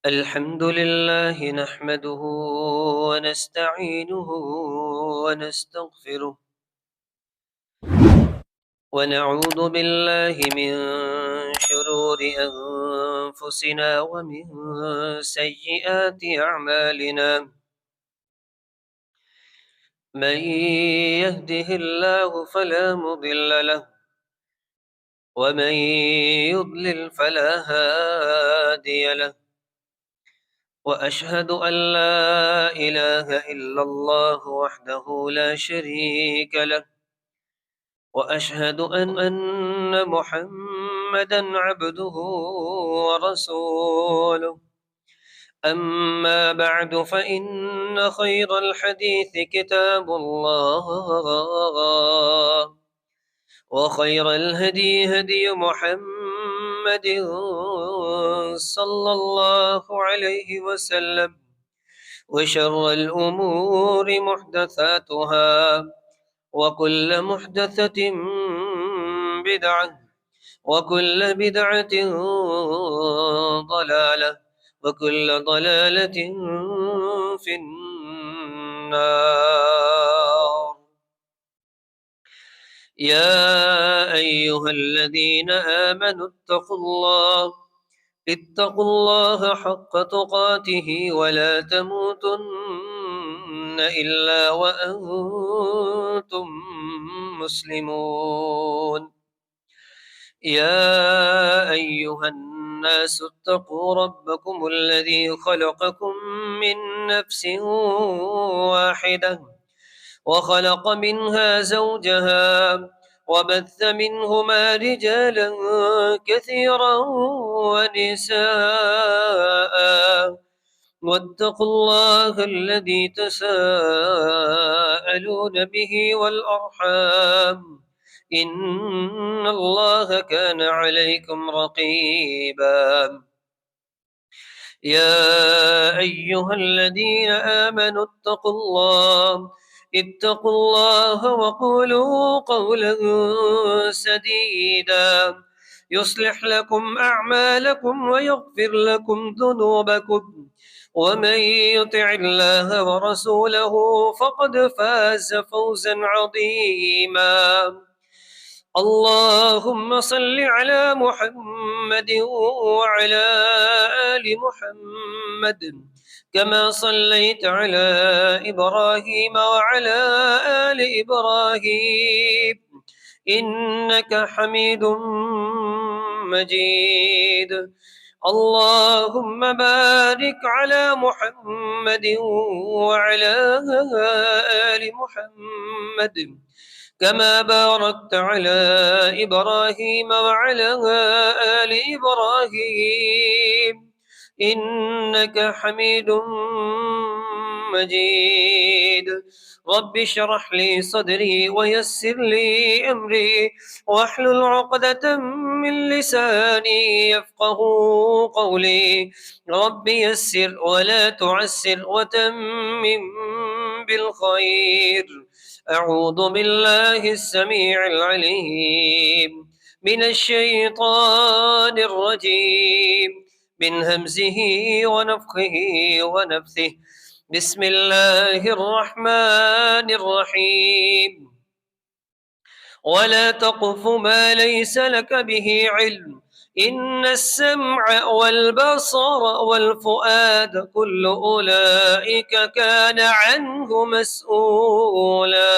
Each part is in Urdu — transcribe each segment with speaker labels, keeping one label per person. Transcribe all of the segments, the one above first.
Speaker 1: الحمد لله نحمده ونستعينه ونستغفره ونعوذ بالله من شرور أنفسنا ومن سيئات أعمالنا. من يهده الله فلا مضل له ومن يضلل فلا هادي له، وأشهد أن لا إله إلا الله وحده لا شريك له، وأشهد أن محمدا عبده ورسوله. أما بعد، فإن خير الحديث كتاب الله، وخير الهدي هدي محمد صلى الله عليه وسلم، وشر الأمور محدثاتها، وكل محدثة بدعة، وكل بدعة ضلالة، وكل ضلالة في النار. يا أيها الذين آمنوا اتقوا الله حق تقاته ولا تموتن إلا وأنتم مسلمون. يا أيها الناس اتقوا ربكم الذي خلقكم من نفس واحدة، وخلق منها زوجها، وبث منهما رجالا كثيرا ونساء. واتقوا الله الذي تساءلون به والأرحام، إن الله كان عليكم رقيبا. يا أيها الذين آمنوا اتقوا الله وقولوا قولا سديدا يصلح لكم أعمالكم ويغفر لكم ذنوبكم، ومن يطع الله ورسوله فقد فاز فوزا عظيما. اللهم صل على محمد وعلى آل محمد، كما صليت على إبراهيم وعلى آل إبراهيم إنك حميد مجيد. اللهم بارك على محمد وعلى آل محمد، كما باركت على إبراهيم وعلى آل إبراهيم إنك حميد مجيد. رب اشرح لي صدري ويسر لي أمري، واحلل عقدة من لساني يفقه قولي. رب يسر ولا تعسر وتمم بالخير. أعوذ بالله السميع العليم من الشيطان الرجيم، من همزه ونفخه ونفثه. بسم الله الرحمن الرحيم. ولا تقف ما ليس لك به علم، إن السمع والبصر والفؤاد كل أولئك كان عنه مسؤولا.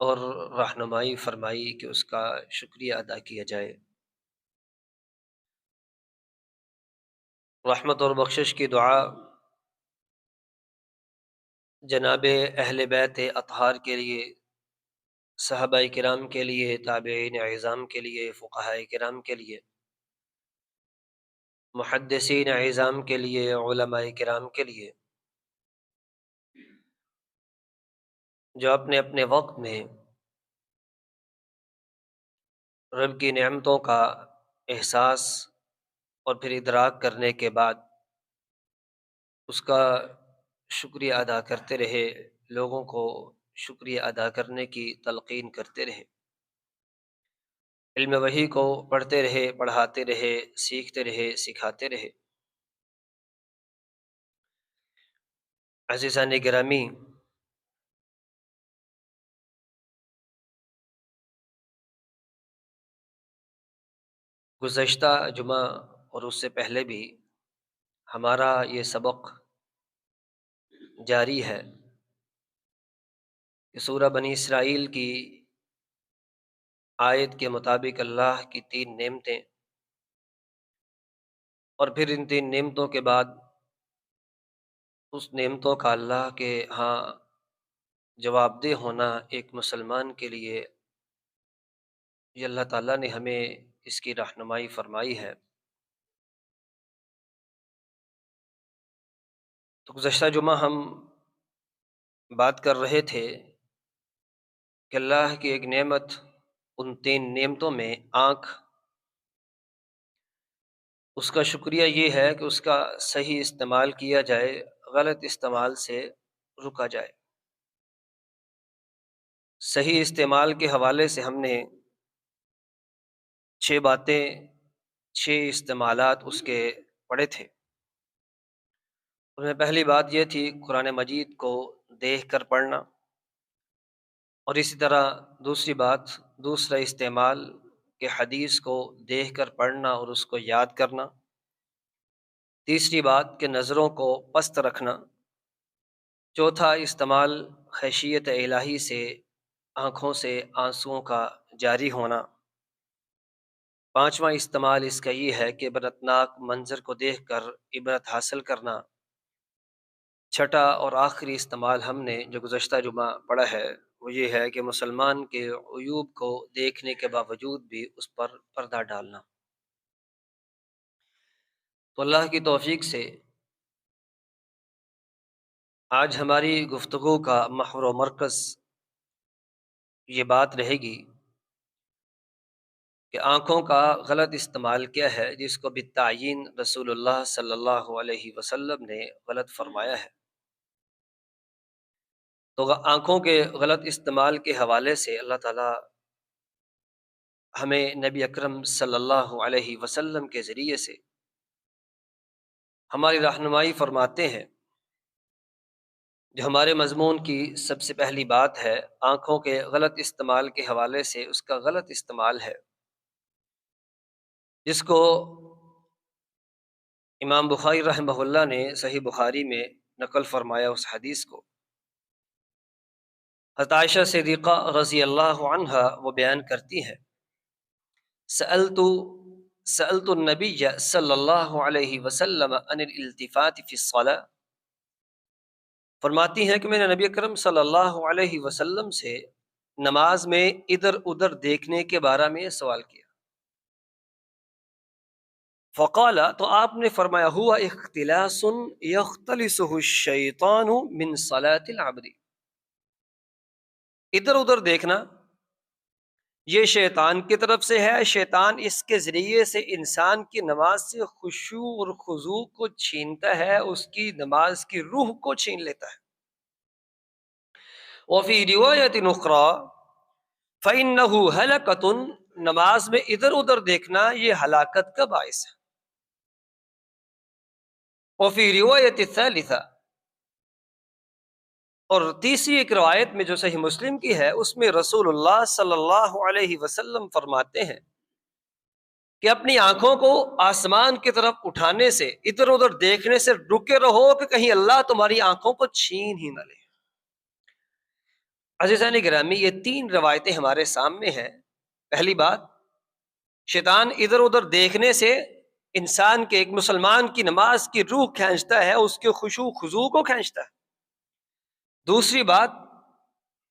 Speaker 1: اور رہنمائی فرمائی کہ اس کا شکریہ ادا کیا جائے۔ رحمت اور بخشش کی دعا جناب اہل بیت اطہار کے لیے، صحابہ کرام کے لیے، تابعین اعظام کے لیے، فقہاء کرام کے لیے، محدثین اعظام کے لیے، علماء کرام کے لیے، جو اپنے اپنے وقت میں رب کی نعمتوں کا احساس اور پھر ادراک کرنے کے بعد اس کا شکریہ ادا کرتے رہے، لوگوں کو شکریہ ادا کرنے کی تلقین کرتے رہے، علم وحی کو پڑھتے رہے، پڑھاتے رہے، سیکھتے رہے، سکھاتے رہے۔ عزیزان گرامی، گزشتہ جمعہ اور اس سے پہلے بھی ہمارا یہ سبق جاری ہے کہ سورہ بنی اسرائیل کی آیت کے مطابق اللہ کی 3 نعمتیں، اور پھر ان 3 نعمتوں کے بعد اس نعمتوں کا اللہ کے ہاں جواب دہ ہونا ایک مسلمان کے لیے، یہ اللہ تعالیٰ نے ہمیں اس کی رہنمائی فرمائی ہے۔ تو گزشتہ جمعہ ہم بات کر رہے تھے کہ اللہ کی ایک نعمت، ان 3 نعمتوں میں آنکھ، اس کا شکریہ یہ ہے کہ اس کا صحیح استعمال کیا جائے، غلط استعمال سے رکا جائے۔ صحیح استعمال کے حوالے سے ہم نے 6 باتیں، 6 استعمالات اس کے پڑھے تھے۔ ان میں پہلی بات یہ تھی قرآن مجید کو دیکھ کر پڑھنا، اور اسی طرح دوسری بات، دوسرا استعمال کہ حدیث کو دیکھ کر پڑھنا اور اس کو یاد کرنا۔ تیسری بات کہ نظروں کو پست رکھنا۔ چوتھا استعمال خشیت الہی سے آنکھوں سے آنسوؤں کا جاری ہونا۔ پانچواں استعمال اس کا یہ ہے کہ عبرتناک منظر کو دیکھ کر عبرت حاصل کرنا۔ چھٹا اور آخری استعمال ہم نے جو گزشتہ جمعہ پڑھا ہے وہ یہ ہے کہ مسلمان کے عیوب کو دیکھنے کے باوجود بھی اس پر پردہ ڈالنا۔ تو اللہ کی توفیق سے آج ہماری گفتگو کا محور و مرکز یہ بات رہے گی کہ آنکھوں کا غلط استعمال کیا ہے، جس کو بالتعیین رسول اللہ صلی اللہ علیہ وسلم نے غلط فرمایا ہے۔ تو آنکھوں کے غلط استعمال کے حوالے سے اللہ تعالیٰ ہمیں نبی اکرم صلی اللہ علیہ وسلم کے ذریعے سے ہماری رہنمائی فرماتے ہیں۔ جو ہمارے مضمون کی سب سے پہلی بات ہے آنکھوں کے غلط استعمال کے حوالے سے، اس کا غلط استعمال ہے، جس کو امام بخاری رحمہ اللہ نے صحیح بخاری میں نقل فرمایا۔ اس حدیث کو حضرت عائشہ صدیقہ رضی اللہ عنہا وہ بیان کرتی ہیں، سألت النبی صلی اللہ علیہ وسلم عن الالتفات فی الصلاة، فرماتی ہیں کہ میں نے نبی اکرم صلی اللہ علیہ وسلم سے نماز میں ادھر ادھر دیکھنے کے بارے میں سوال کیا۔ فقال، تو آپ نے فرمایا، ہوا اختلاس یختلسہ الشیطان من صلاة العبد، ادھر ادھر دیکھنا یہ شیطان کی طرف سے ہے، شیطان اس کے ذریعے سے انسان کی نماز سے خشوع اور خضوع کو چھینتا ہے، اس کی نماز کی روح کو چھین لیتا ہے۔ وفی روایت اخری فإنہ ہلکۃ، نماز میں ادھر ادھر دیکھنا یہ ہلاکت کا باعث ہے۔ وفی روایت الثالثہ، اور تیسری ایک روایت میں جو صحیح مسلم کی ہے، اس میں رسول اللہ صلی اللہ علیہ وسلم فرماتے ہیں کہ اپنی آنکھوں کو آسمان کی طرف اٹھانے سے، ادھر ادھر دیکھنے سے رکے رہو کہ کہیں اللہ تمہاری آنکھوں کو چھین ہی نہ لے۔ عزیزان گرامی، یہ 3 روایتیں ہمارے سامنے ہیں۔ پہلی بات، شیطان ادھر ادھر دیکھنے سے انسان کے، ایک مسلمان کی نماز کی روح کھینچتا ہے، اس کے خشوع خضوع کو کھینچتا ہے۔ دوسری بات،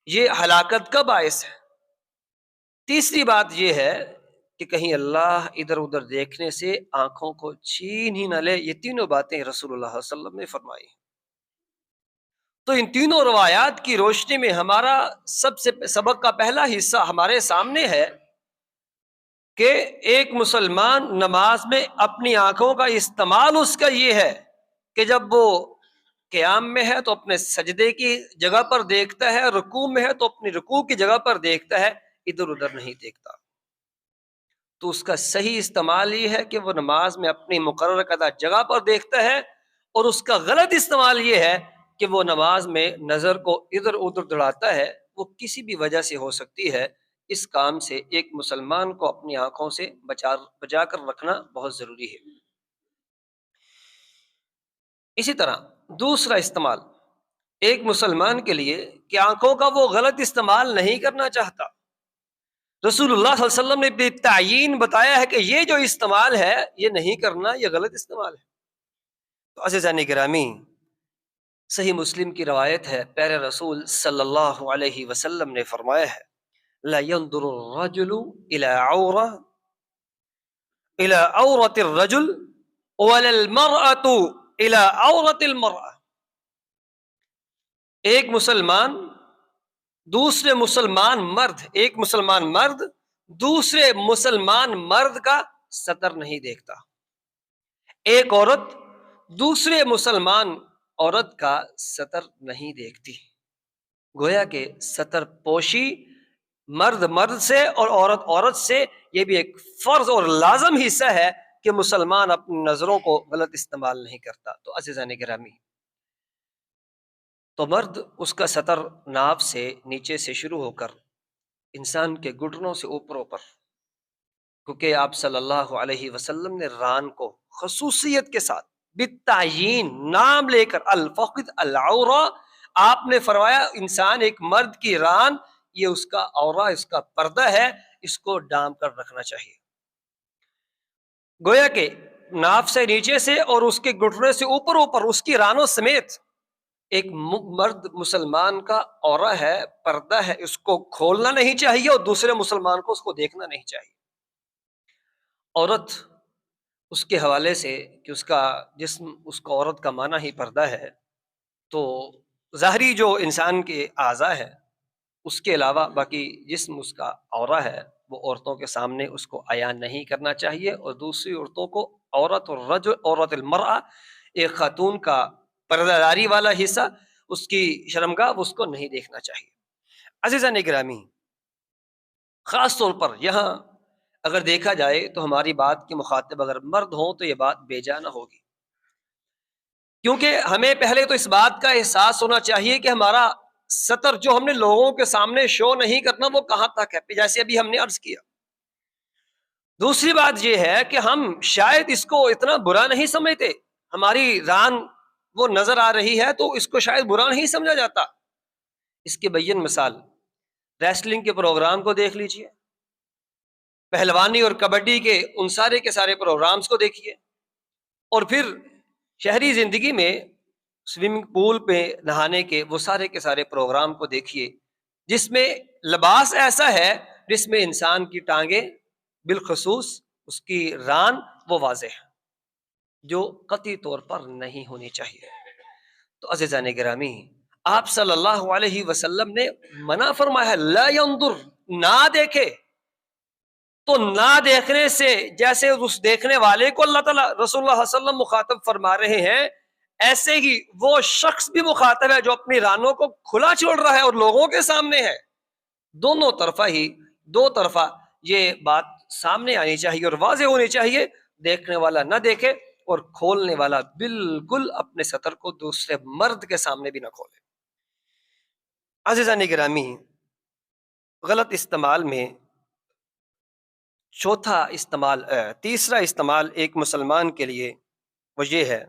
Speaker 1: یہ ہلاکت کا باعث ہے۔ تیسری بات یہ ہے کہ کہیں اللہ ادھر ادھر دیکھنے سے آنکھوں کو چھین ہی نہ لے۔ یہ تینوں باتیں رسول اللہ صلی اللہ علیہ وسلم نے فرمائی۔ تو ان تینوں روایات کی روشنی میں ہمارا سبق کا پہلا حصہ ہمارے سامنے ہے کہ ایک مسلمان نماز میں اپنی آنکھوں کا استعمال اس کا یہ ہے کہ جب وہ قیام میں ہے تو اپنے سجدے کی جگہ پر دیکھتا ہے، رکوع میں ہے تو اپنی رکوع کی جگہ پر دیکھتا ہے، ادھر ادھر نہیں دیکھتا۔ تو اس کا صحیح استعمال یہ ہے کہ وہ نماز میں اپنی مقررہ کردہ جگہ پر دیکھتا ہے، اور اس کا غلط استعمال یہ ہے کہ وہ نماز میں نظر کو ادھر ادھر دوڑاتا ہے۔ وہ کسی بھی وجہ سے ہو سکتی ہے۔ اس کام سے ایک مسلمان کو اپنی آنکھوں سے بچا کر رکھنا بہت ضروری ہے۔ اسی طرح دوسرا استعمال ایک مسلمان کے لیے کہ آنکھوں کا وہ غلط استعمال نہیں کرنا چاہتا، رسول اللہ صلی اللہ علیہ وسلم نے بالتعیین بتایا ہے کہ یہ جو استعمال ہے یہ نہیں کرنا، یہ غلط استعمال ہے۔ تو عزیزان گرامی، صحیح مسلم کی روایت ہے، پیارے رسول صلی اللہ علیہ وسلم نے فرمایا ہے، لا ينظر الرجل الى عورة الرجل ولا المرأة الى عورة المرأة۔ ایک مسلمان دوسرے مسلمان مرد، ایک مسلمان مرد دوسرے مسلمان مرد کا سطر نہیں دیکھتا، ایک عورت دوسرے مسلمان عورت کا سطر نہیں دیکھتی۔ گویا کہ سطر پوشی مرد مرد سے اور عورت عورت سے یہ بھی ایک فرض اور لازم حصہ ہے کہ مسلمان اپنی نظروں کو غلط استعمال نہیں کرتا۔ تو عزیزان گرامی، تو مرد اس کا سطر ناف سے نیچے سے شروع ہو کر انسان کے گھٹنوں سے اوپر، کیونکہ آپ صلی اللہ علیہ وسلم نے ران کو خصوصیت کے ساتھ بالتعیین نام لے کر الفخذ العورہ، آپ نے فرمایا انسان ایک مرد کی ران یہ اس کا عورہ، اس کا پردہ ہے، اس کو ڈھانپ کر رکھنا چاہیے۔ گویا کہ ناف سے نیچے سے اور اس کے گھٹنے سے اوپر اس کی رانوں سمیت ایک مرد مسلمان کا عورہ ہے، پردہ ہے، اس کو کھولنا نہیں چاہیے اور دوسرے مسلمان کو اس کو دیکھنا نہیں چاہیے۔ عورت اس کے حوالے سے کہ اس کا جسم، اس کو عورت کا معنی ہی پردہ ہے، تو ظاہری جو انسان کے اعضاء ہے اس کے علاوہ باقی جسم اس کا عورہ ہے، وہ عورتوں کے سامنے اس کو عیاں نہیں کرنا چاہیے، اور دوسری عورتوں کو عورت الرجل عورت المرأة، ایک خاتون کا پردہ داری والا حصہ، اس کی شرمگاہ، اس کو نہیں دیکھنا چاہیے۔ عزیزان گرامی، خاص طور پر یہاں اگر دیکھا جائے تو ہماری بات کے مخاطب اگر مرد ہوں تو یہ بات بے جا نہ ہوگی، کیونکہ ہمیں پہلے تو اس بات کا احساس ہونا چاہیے کہ ہمارا سطر جو ہم نے لوگوں کے سامنے شو نہیں کرنا وہ کہاں تک ہے، جیسے ابھی ہم نے عرض کیا۔ دوسری بات یہ ہے کہ ہم شاید اس کو اتنا برا نہیں سمجھتے، ہماری ران وہ نظر آ رہی ہے تو اس کو شاید برا نہیں سمجھا جاتا۔ اس کی بین مثال ریسلنگ کے پروگرام کو دیکھ لیجئے، پہلوانی اور کبڈی کے ان سارے کے سارے پروگرامز کو دیکھیے، اور پھر شہری زندگی میں سوئمنگ پول پہ نہانے کے وہ سارے کے سارے پروگرام کو دیکھیے، جس میں لباس ایسا ہے جس میں انسان کی ٹانگیں بالخصوص اس کی ران وہ واضح ہے، جو قطعی طور پر نہیں ہونی چاہیے۔ تو عزیزان گرامی، آپ صلی اللہ علیہ وسلم نے منع فرمایا ہے لا ينظر، نہ دیکھے۔ تو نہ دیکھنے سے جیسے اس دیکھنے والے کو اللہ تعالیٰ رسول اللہ صلی اللہ علیہ وسلم مخاطب فرما رہے ہیں، ایسے ہی وہ شخص بھی مخاطب ہے جو اپنی رانوں کو کھلا چھوڑ رہا ہے اور لوگوں کے سامنے ہے۔ دونوں طرفہ ہی، دو طرفہ یہ بات سامنے آنی چاہیے اور واضح ہونی چاہیے، دیکھنے والا نہ دیکھے اور کھولنے والا بالکل اپنے سطر کو دوسرے مرد کے سامنے بھی نہ کھولے۔ عزیزان گرامی، غلط استعمال میں تیسرا استعمال ایک مسلمان کے لیے وہ یہ ہے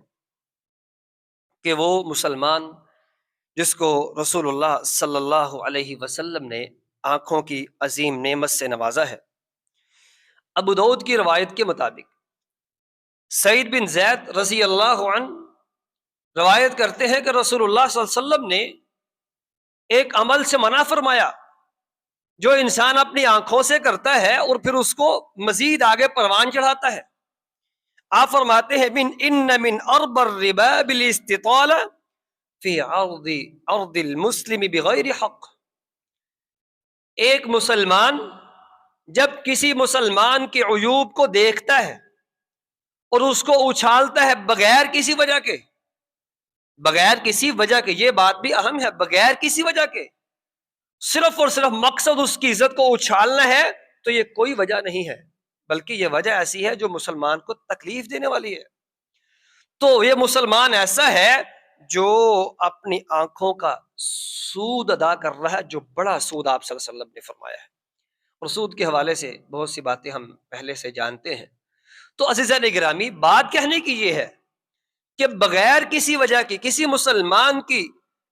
Speaker 1: کہ وہ مسلمان جس کو رسول اللہ صلی اللہ علیہ وسلم نے آنکھوں کی عظیم نعمت سے نوازا ہے۔ ابو داؤد کی روایت کے مطابق سعید بن زید رضی اللہ عنہ روایت کرتے ہیں کہ رسول اللہ صلی اللہ علیہ وسلم نے ایک عمل سے منع فرمایا جو انسان اپنی آنکھوں سے کرتا ہے اور پھر اس کو مزید آگے پروان چڑھاتا ہے۔ آپ فرماتے ہیں من ارب الربا بالاستطالہ فی ارض المسلم بغیر حق۔ ایک مسلمان جب کسی مسلمان کے عیوب کو دیکھتا ہے اور اس کو اچھالتا ہے بغیر کسی وجہ کے، یہ بات بھی اہم ہے، بغیر کسی وجہ کے، صرف اور صرف مقصد اس کی عزت کو اچھالنا ہے، تو یہ کوئی وجہ نہیں ہے، بلکہ یہ وجہ ایسی ہے جو مسلمان کو تکلیف دینے والی ہے۔ تو یہ مسلمان ایسا ہے جو اپنی آنکھوں کا سود ادا کر رہا ہے، جو بڑا سود آپ صلی اللہ علیہ وسلم نے فرمایا ہے، اور سود کے حوالے سے بہت سی باتیں ہم پہلے سے جانتے ہیں۔ تو عزیزان گرامی، بات کہنے کی یہ ہے کہ بغیر کسی وجہ کی کسی مسلمان کی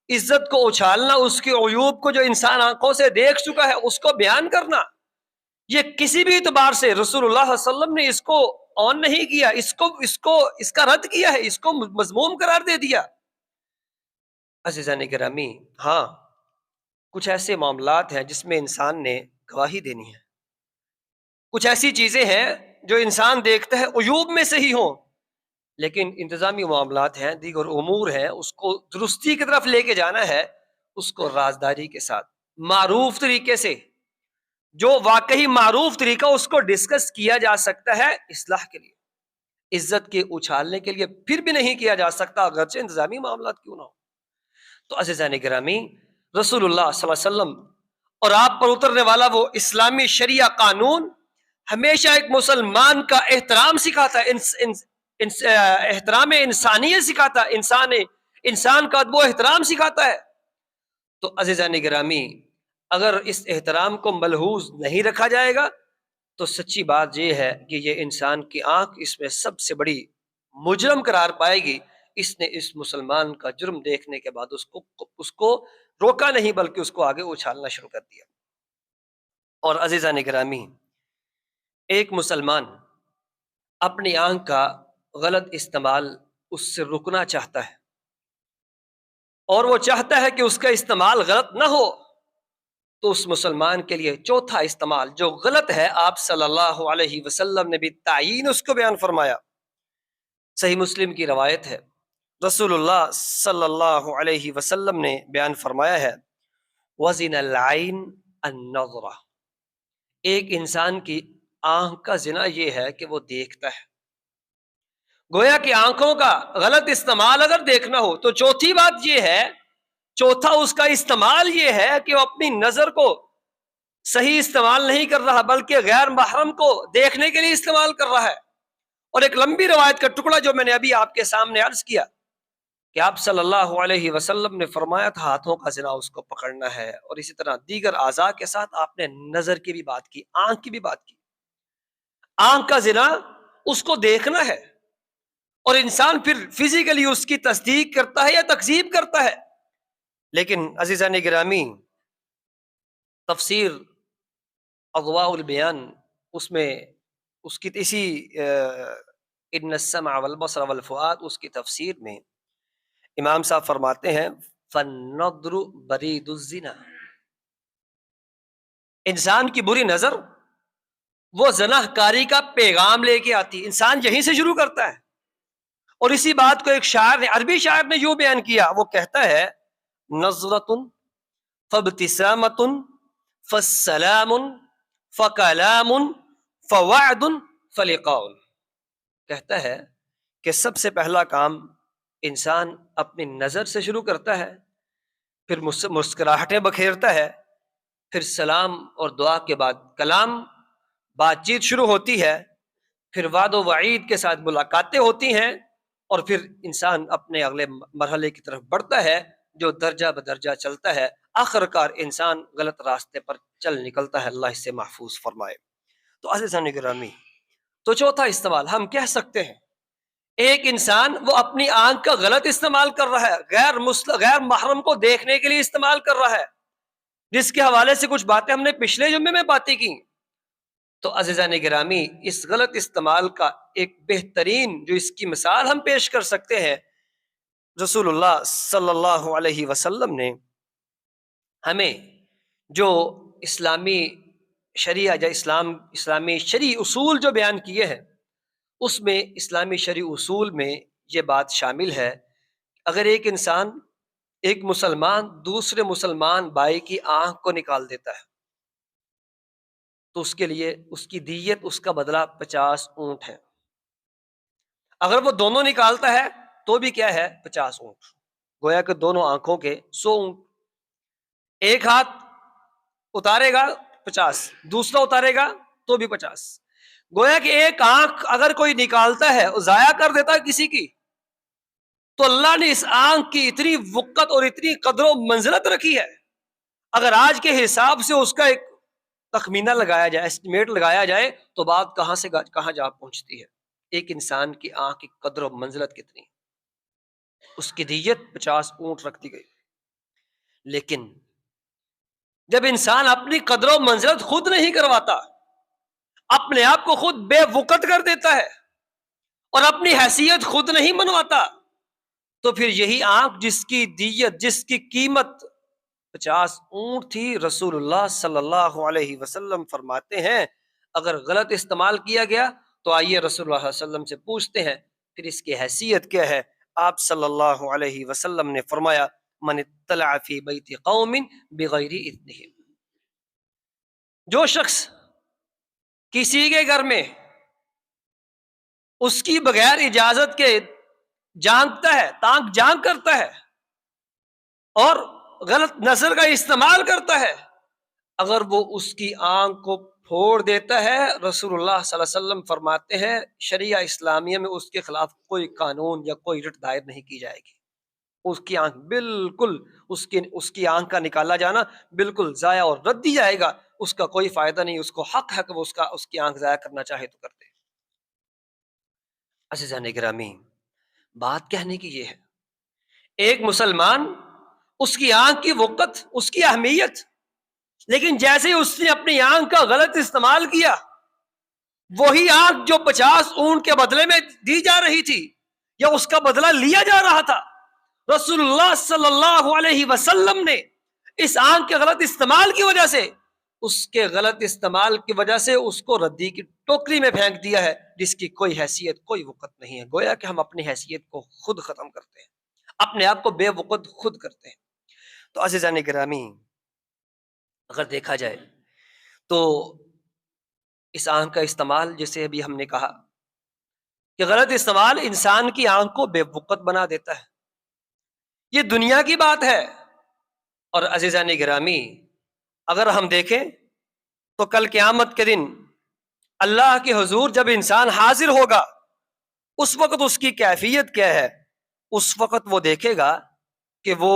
Speaker 1: عزت کو اچھالنا، اس کے عیوب کو جو انسان آنکھوں سے دیکھ چکا ہے اس کو بیان کرنا، یہ کسی بھی اعتبار سے رسول اللہ صلی اللہ علیہ وسلم نے اس کو آن نہیں کیا، اس کا رد کیا ہے، اس کو مذموم قرار دے دیا۔ عزیزان گرامی، ہاں کچھ ایسے معاملات ہیں جس میں انسان نے گواہی دینی ہے، کچھ ایسی چیزیں ہیں جو انسان دیکھتا ہے عیوب میں سے ہی ہوں، لیکن انتظامی معاملات ہیں، دیگر امور ہیں، اس کو درستی کی طرف لے کے جانا ہے، اس کو رازداری کے ساتھ معروف طریقے سے، جو واقعی معروف طریقہ اس کو ڈسکس کیا جا سکتا ہے اصلاح کے لیے، عزت کے اچھالنے کے لیے پھر بھی نہیں کیا جا سکتا اگرچہ انتظامی معاملات کیوں نہ ہو۔ تو عزیزان گرامی، رسول اللہ صلی اللہ علیہ وسلم اور آپ پر اترنے والا وہ اسلامی شریعہ قانون ہمیشہ ایک مسلمان کا احترام سکھاتا ہے، احترام انسانیت سکھاتا ہے، انسان کا ادب و احترام سکھاتا ہے۔ تو عزیزان گرامی، اگر اس احترام کو ملحوظ نہیں رکھا جائے گا تو سچی بات یہ ہے کہ یہ انسان کی آنکھ اس میں سب سے بڑی مجرم قرار پائے گی۔ اس نے اس مسلمان کا جرم دیکھنے کے بعد اس کو روکا نہیں، بلکہ اس کو آگے اچھالنا شروع کر دیا۔ اور عزیزان گرامی، ایک مسلمان اپنی آنکھ کا غلط استعمال اس سے رکنا چاہتا ہے، اور وہ چاہتا ہے کہ اس کا استعمال غلط نہ ہو، تو اس مسلمان کے لیے چوتھا استعمال جو غلط ہے، آپ صلی اللہ علیہ وسلم نے بھی تعیین اس کو بیان فرمایا۔ صحیح مسلم کی روایت ہے، رسول اللہ صلی اللہ علیہ وسلم نے بیان فرمایا ہے، وزن العین النظرہ، ایک انسان کی آنکھ کا زنا یہ ہے کہ وہ دیکھتا ہے۔ گویا کہ آنکھوں کا غلط استعمال اگر دیکھنا ہو تو چوتھی بات یہ ہے، چوتھا اس کا استعمال یہ ہے کہ وہ اپنی نظر کو صحیح استعمال نہیں کر رہا، بلکہ غیر محرم کو دیکھنے کے لیے استعمال کر رہا ہے۔ اور ایک لمبی روایت کا ٹکڑا جو میں نے ابھی آپ کے سامنے عرض کیا کہ آپ صلی اللہ علیہ وسلم نے فرمایا تھا ہاتھوں کا زنا اس کو پکڑنا ہے، اور اسی طرح دیگر اعضاء کے ساتھ آپ نے نظر کی بھی بات کی، آنکھ کی بھی بات کی۔ آنکھ کا زنا اس کو دیکھنا ہے، اور انسان پھر فزیکلی اس کی تصدیق کرتا ہے یا تکذیب کرتا ہے۔ لیکن عزیزان گرامی، تفسیر اضواء البیان، اس میں اس کی اسی ان السمع والبصر والفؤاد، اس کی تفسیر میں امام صاحب فرماتے ہیں فالنظر برید الزنا، انسان کی بری نظر وہ زنا کاری کا پیغام لے کے آتی، انسان یہیں سے شروع کرتا ہے۔ اور اسی بات کو ایک شاعر نے، عربی شاعر نے یوں بیان کیا، وہ کہتا ہے نظرۃ فابتسامۃ فالسلام فکلام فوعد فلقاء، کہتا ہے کہ سب سے پہلا کام انسان اپنی نظر سے شروع کرتا ہے، پھر مسکراہٹیں بکھیرتا ہے، پھر سلام اور دعا کے بعد کلام، بات چیت شروع ہوتی ہے، پھر وعد و وعید کے ساتھ ملاقاتیں ہوتی ہیں، اور پھر انسان اپنے اگلے مرحلے کی طرف بڑھتا ہے جو درجہ بدرجہ چلتا ہے، آخر کار انسان غلط راستے پر چل نکلتا ہے، اللہ اس سے محفوظ فرمائے۔ تو عزیزان گرامی، تو چوتھا استعمال ہم کہہ سکتے ہیں ایک انسان وہ اپنی آنکھ کا غلط استعمال کر رہا ہے، غیر محرم کو دیکھنے کے لیے استعمال کر رہا ہے، جس کے حوالے سے کچھ باتیں ہم نے پچھلے جمعے میں باتیں کی. تو عزیزان گرامی، اس غلط استعمال کا ایک بہترین جو اس کی مثال ہم پیش کر سکتے ہیں، رسول اللہ صلی اللہ علیہ وسلم نے ہمیں جو اسلامی شریعہ یا اسلامی شرعی اصول جو بیان کیے ہیں، اس میں اسلامی شرعی اصول میں یہ بات شامل ہے، اگر ایک انسان، ایک مسلمان دوسرے مسلمان بھائی کی آنکھ کو نکال دیتا ہے تو اس کے لیے اس کی دیت، اس کا بدلہ 50 اونٹ ہے. اگر وہ دونوں نکالتا ہے تو بھی کیا ہے؟ 50 اونٹ. گویا کہ دونوں آنکھوں کے 100 اونٹ. ایک ہاتھ اتارے گا 50، دوسرا اتارے گا تو بھی 50. گویا کہ ایک آنکھ اگر کوئی نکالتا ہے اور ضائع کر دیتا ہے کسی کی، تو اللہ نے اس آنکھ کی اتنی وقت اور اتنی قدر و منزلت رکھی ہے، اگر آج کے حساب سے اس کا ایک تخمینہ لگایا جائے، اسٹیمیٹ لگایا جائے، تو بات کہاں سے کہاں جا پہنچتی ہے. ایک انسان کی آنکھ کی قدر و منزلت کتنی، اس کی دیت 50 اونٹ رکھ دی گئی. لیکن جب انسان اپنی قدر و منزلت خود نہیں کرواتا، اپنے آپ کو خود بے وقت کر دیتا ہے اور اپنی حیثیت خود نہیں منواتا، تو پھر یہی آنکھ جس کی دیت، جس کی قیمت 50 اونٹ تھی، رسول اللہ صلی اللہ علیہ وسلم فرماتے ہیں اگر غلط استعمال کیا گیا تو آئیے رسول اللہ صلی اللہ علیہ وسلم سے پوچھتے ہیں پھر اس کی حیثیت کیا ہے. آپ صلی اللہ علیہ وسلم نے فرمایا من اطلع فی بیت قوم بغیر اذنہم، جو شخص کسی کے گھر میں اس کی بغیر اجازت کے جانگتا ہے، تانک جانگ کرتا ہے اور غلط نظر کا استعمال کرتا ہے، اگر وہ اس کی آنکھ کو پھوڑ دیتا ہے، رسول اللہ صلی اللہ علیہ وسلم فرماتے ہیں شریعہ اسلامیہ میں اس کے خلاف کوئی قانون یا کوئی رٹ دائر نہیں کی جائے گی. اس کی آنکھ بالکل، اس کی آنکھ کا نکالا جانا بالکل ضائع اور رد دی جائے گا، اس کا کوئی فائدہ نہیں، اس کو حق ہے کہ وہ اس کی آنکھ ضائع کرنا چاہے تو کرتے. عزیزان گرامی، بات کہنے کی یہ ہے، ایک مسلمان، اس کی آنکھ کی وقت، اس کی اہمیت، لیکن جیسے اس نے اپنی آنکھ کا غلط استعمال کیا، وہی آنکھ جو 50 اونٹ کے بدلے میں دی جا رہی تھی یا اس کا بدلہ لیا جا رہا تھا، رسول اللہ صلی اللہ علیہ وسلم نے اس آنکھ کے غلط استعمال کی وجہ سے، اس کے غلط استعمال کی وجہ سے اس کو ردی کی ٹوکری میں پھینک دیا ہے، جس کی کوئی حیثیت، کوئی وقت نہیں ہے. گویا کہ ہم اپنی حیثیت کو خود ختم کرتے ہیں، اپنے آپ کو بے وقت خود کرتے ہیں. تو عزیزان گرامی، اگر دیکھا جائے تو اس آنکھ کا استعمال، جیسے ابھی ہم نے کہا کہ غلط استعمال انسان کی آنکھ کو بے وقت بنا دیتا ہے، یہ دنیا کی بات ہے. اور عزیزان گرامی، اگر ہم دیکھیں تو کل قیامت کے دن اللہ کے حضور جب انسان حاضر ہوگا، اس وقت اس کی کیفیت کیا ہے؟ اس وقت وہ دیکھے گا کہ وہ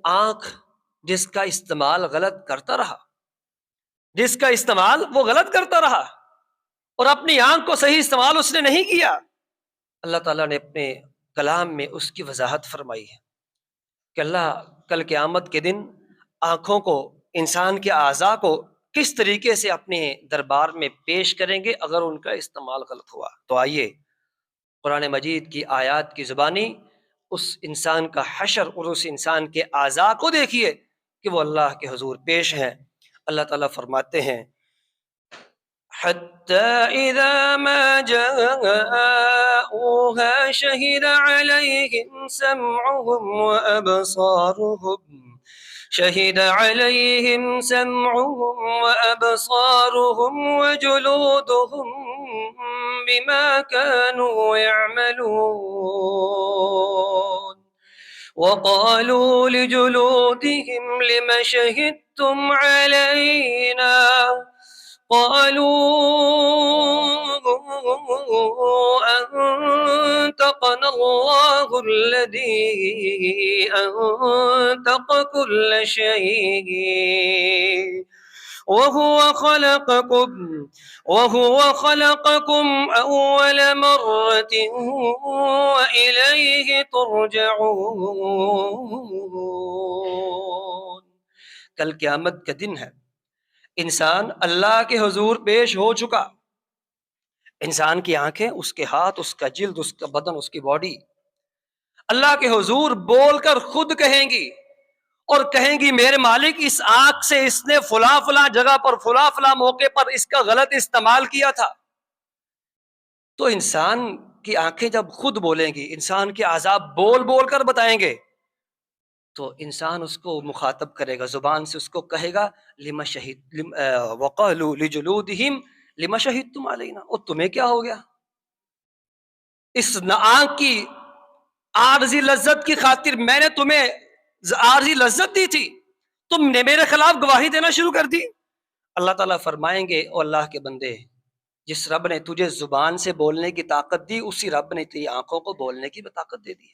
Speaker 1: آنکھ جس کا استعمال غلط کرتا رہا، جس کا استعمال وہ غلط کرتا رہا اور اپنی آنکھ کو صحیح استعمال اس نے نہیں کیا، اللہ تعالیٰ نے اپنے کلام میں اس کی وضاحت فرمائی ہے کہ اللہ کل قیامت کے دن آنکھوں کو، انسان کے اعضاء کو کس طریقے سے اپنے دربار میں پیش کریں گے اگر ان کا استعمال غلط ہوا. تو آئیے قرآن مجید کی آیات کی زبانی اس انسان کا حشر اور اس انسان کے اعضاء کو دیکھیے کہ وہ اللہ کے حضور پیش ہیں. اللہ تعالیٰ فرماتے ہیں حَتَّى إِذَا مَا جَاءُوهَا شَهِدَ عَلَيْهِمْ سَمْعُهُمْ وَأَبْصَارُهُمْ وَجُلُودُهُمْ بِمَا كَانُوا يَعْمَلُونَ وَقَالُوا لِجُلُودِهِمْ لِمَ شَهِدتُّمْ عَلَيْنَا قالوا أنطقنا الله الذي أنطق كل شيء وهو خلقكم وهو خلقكم أول مرة وإليه ترجعون۔ کل قیامت کا دن ہے، انسان اللہ کے حضور پیش ہو چکا، انسان کی آنکھیں، اس کے ہاتھ، اس کا جلد، اس کا بدن، اس کی باڈی اللہ کے حضور بول کر خود کہیں گی، اور کہیں گی میرے مالک اس آنکھ سے اس نے فلاں فلاں جگہ پر فلاں فلاں موقع پر اس کا غلط استعمال کیا تھا۔ تو انسان کی آنکھیں جب خود بولیں گی، انسان کے اعضاء بول بول کر بتائیں گے، تو انسان اس کو مخاطب کرے گا، زبان سے اس کو کہے گا لما شہید وقالوا لجلودہم لما شہدتم علینا، اور تمہیں کیا ہو گیا؟ اس آنکھ کی عارضی لذت کی خاطر میں نے تمہیں عارضی لذت دی تھی، تم نے میرے خلاف گواہی دینا شروع کر دی۔ اللہ تعالیٰ فرمائیں گے او اللہ کے بندے، جس رب نے تجھے زبان سے بولنے کی طاقت دی، اسی رب نے تیری آنکھوں کو بولنے کی طاقت دے دی۔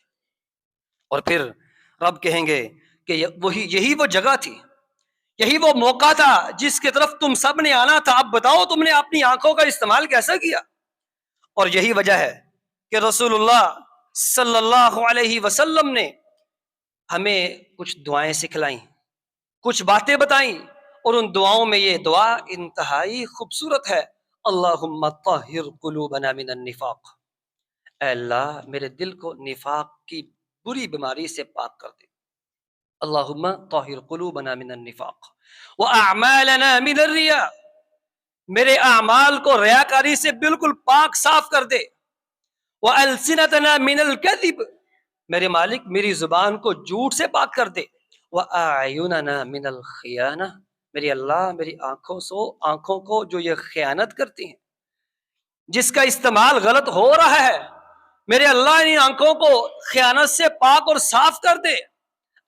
Speaker 1: اور پھر رب کہیں گے کہ یہی وہ جگہ تھی، یہی وہ موقع تھا جس کی طرف تم سب نے آنا تھا، اب بتاؤ تم نے اپنی آنکھوں کا استعمال کیسا کیا؟ اور یہی وجہ ہے کہ رسول اللہ صلی اللہ علیہ وسلم نے ہمیں کچھ دعائیں سکھلائیں، کچھ باتیں بتائیں، اور ان دعاؤں میں یہ دعا انتہائی خوبصورت ہے، اللہم طہر قلوبنا من النفاق، اے اللہ میرے دل کو نفاق کی بری بیماری سے پاک کر دے، اللہم طہر قلوبنا من النفاق واعمالنا من الریا، میرے اعمال کو ریاکاری سے بالکل پاک صاف کر دے، وَأَلْسِنَتَنَا مِنَ الْكَذِبِ، میرے مالک میری زبان کو جھوٹ سے پاک کر دے، وَأَعْيُنَنَا مِنَ الْخِيَانَةِ، میری اللہ میری آنکھوں کو جو یہ خیانت کرتی ہیں، جس کا استعمال غلط ہو رہا ہے، میرے اللہ ان آنکھوں کو خیانت سے پاک اور صاف کر دے۔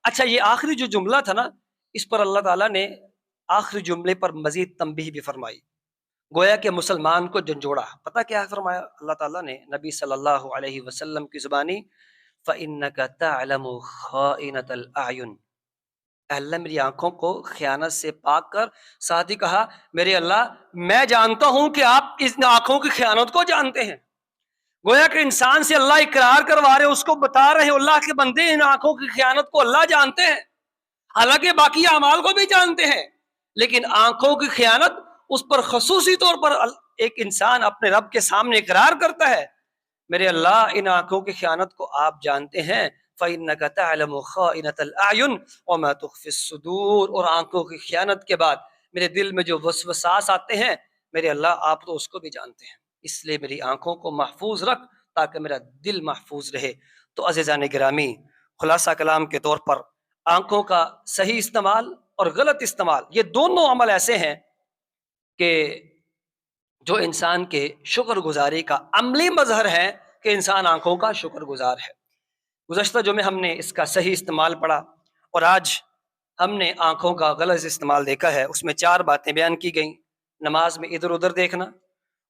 Speaker 1: اچھا یہ آخری جو جملہ تھا نا، اس پر اللہ تعالیٰ نے آخری جملے پر مزید تنبیہ بھی فرمائی، گویا کہ مسلمان کو جھنجھوڑا۔ پتہ کیا فرمایا اللہ تعالیٰ نے نبی صلی اللہ علیہ وسلم کی زبانی؟ فَإِنَّكَ تَعْلَمُ خَائِنَةَ الْأَعْيُنِ، اے اللہ میری آنکھوں کو خیانت سے پاک کر، ساتھ ہی کہا میرے اللہ میں جانتا ہوں کہ آپ اس آنکھوں کی خیانت کو جانتے ہیں، گویا کہ انسان سے اللہ اقرار کروا رہے، اس کو بتا رہے اللہ کے بندے ان آنکھوں کی خیانت کو اللہ جانتے ہیں، حالانکہ باقی اعمال کو بھی جانتے ہیں، لیکن آنکھوں کی خیانت اس پر خصوصی طور پر ایک انسان اپنے رب کے سامنے اقرار کرتا ہے، میرے اللہ ان آنکھوں کی خیانت کو آپ جانتے ہیں، فَإِنَّكَ تَعْلَمُ خَائِنَةَ الْأَعْيُنِ وَمَا تُخْفِي الصُّدُورُ، اور آنکھوں کی خیانت کے بعد میرے دل میں جو وسوسات آتے ہیں، میرے اللہ آپ تو اس کو بھی جانتے ہیں، اس لیے میری آنکھوں کو محفوظ رکھ تاکہ میرا دل محفوظ رہے۔ تو عزیزان گرامی، خلاصہ کلام کے طور پر آنکھوں کا صحیح استعمال اور غلط استعمال، یہ دونوں عمل ایسے ہیں کہ جو انسان کے شکر گزاری کا عملی مظہر ہے کہ انسان آنکھوں کا شکر گزار ہے۔ گزشتہ جو میں ہم نے اس کا صحیح استعمال پڑھا، اور آج ہم نے آنکھوں کا غلط استعمال دیکھا ہے، اس میں 4 باتیں بیان کی گئیں، نماز میں ادھر ادھر دیکھنا،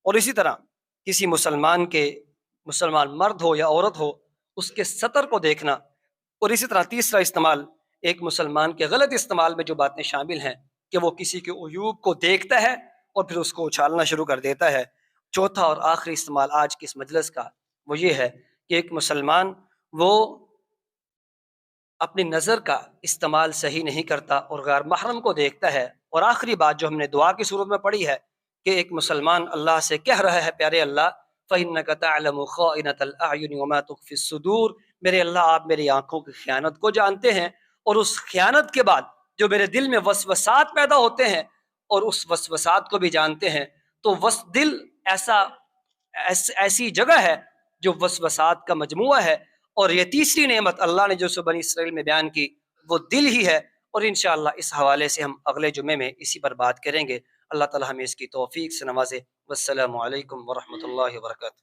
Speaker 1: اور اسی طرح کسی مسلمان مرد ہو یا عورت ہو اس کے سطر کو دیکھنا، اور اسی طرح تیسرا استعمال ایک مسلمان کے غلط استعمال میں جو باتیں شامل ہیں کہ وہ کسی کے عیوب کو دیکھتا ہے اور پھر اس کو اچھالنا شروع کر دیتا ہے۔ چوتھا اور آخری استعمال آج کی اس مجلس کا وہ یہ ہے کہ ایک مسلمان وہ اپنی نظر کا استعمال صحیح نہیں کرتا اور غیر محرم کو دیکھتا ہے، اور آخری بات جو ہم نے دعا کی صورت میں پڑھی ہے کہ ایک مسلمان اللہ سے کہہ رہا ہے پیارے اللہ فَإِنَّكَ تَعْلَمُ خَائِنَةَ الْأَعْيُنِ وَمَا تُخْفِي الصُّدُورُ، میرے اللہ آپ میری آنکھوں کی خیانت کو جانتے ہیں، اور اس خیانت کے بعد جو میرے دل میں وسوسات پیدا ہوتے ہیں اور اس وسوسات کو بھی جانتے ہیں، تو دل ایسی جگہ ہے جو وسوسات کا مجموعہ ہے، اور یہ تیسری نعمت اللہ نے جو سو بنی اسرائیل میں بیان کی وہ دل ہی ہے، اور انشاءاللہ اس حوالے سے ہم اگلے جمعے میں اسی پر بات کریں گے۔ اللہ تعالی ہمیں اس کی توفیق سے نوازے۔ والسلام علیکم ورحمۃ اللہ وبرکاتہ۔